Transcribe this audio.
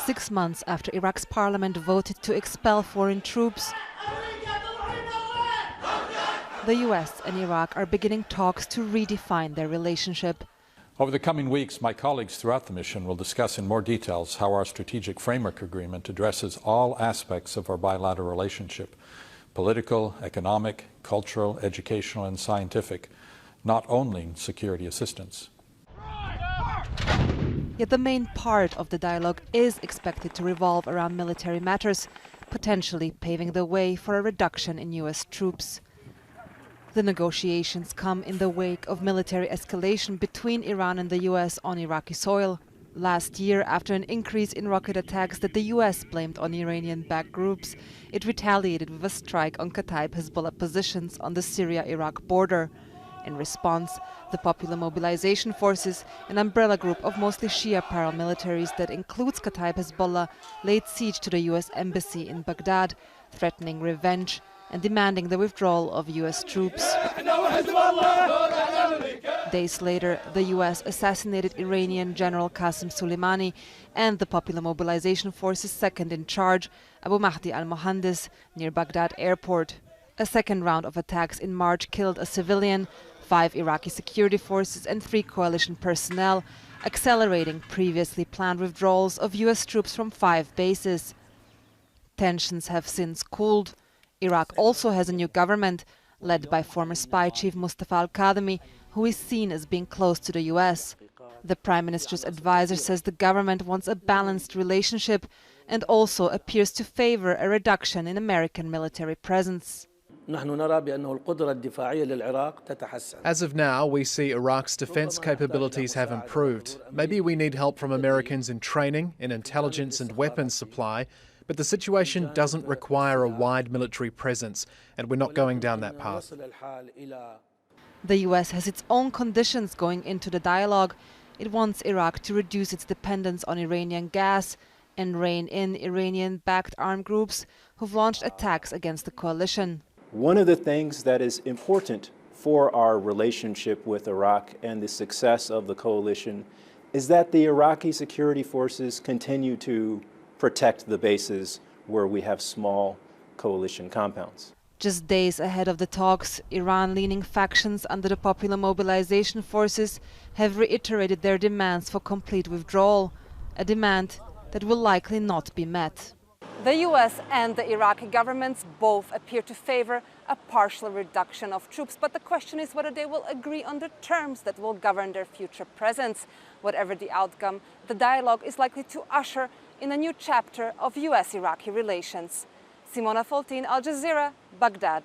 6 months after Iraq's parliament voted to expel foreign troops, the US and Iraq are beginning talks to redefine their relationship. Over the coming weeks, my colleagues throughout the mission will discuss in more details how our strategic framework agreement addresses all aspects of our bilateral relationship: political, economic, cultural, educational, and scientific, not only security assistance. Yet the main part of the dialogue is expected to revolve around military matters, potentially paving the way for a reduction in US troops. The negotiations come in the wake of military escalation between Iran and the US on Iraqi soil. Last year, after an increase in rocket attacks that the US blamed on Iranian-backed groups, it retaliated with a strike on Kataib Hezbollah positions on the Syria-Iraq border. In response, the Popular Mobilization Forces, an umbrella group of mostly Shia paramilitaries that includes Kataib Hezbollah, laid siege to the US embassy in Baghdad, threatening revenge and demanding the withdrawal of US troops. Days later, the US assassinated Iranian General Qasem Soleimani and the Popular Mobilization Force's second in charge, Abu Mahdi al-Mohandes, near Baghdad airport. A second round of attacks in March killed a civilian, 5 Iraqi security forces and 3 coalition personnel, accelerating previously planned withdrawals of US troops from 5 bases. Tensions have since cooled. Iraq also has a new government, led by former spy chief Mustafa al-Kadhimi, who is seen as being close to the US. The Prime Minister's advisor says the government wants a balanced relationship and also appears to favor a reduction in American military presence. As of now, we see Iraq's defense capabilities have improved. Maybe we need help from Americans in training, in intelligence and weapons supply, but the situation doesn't require a wide military presence, and we're not going down that path. The US has its own conditions going into the dialogue. It wants Iraq to reduce its dependence on Iranian gas and rein in Iranian-backed armed groups who've launched attacks against the coalition. One of the things that is important for our relationship with Iraq and the success of the coalition is that the Iraqi security forces continue to protect the bases where we have small coalition compounds. Just days ahead of the talks, Iran-leaning factions under the Popular Mobilization Forces have reiterated their demands for complete withdrawal, a demand that will likely not be met. The US and the Iraqi governments both appear to favor a partial reduction of troops, but the question is whether they will agree on the terms that will govern their future presence. Whatever the outcome, the dialogue is likely to usher in a new chapter of US-Iraqi relations. Simona Foltin, Al Jazeera, Baghdad.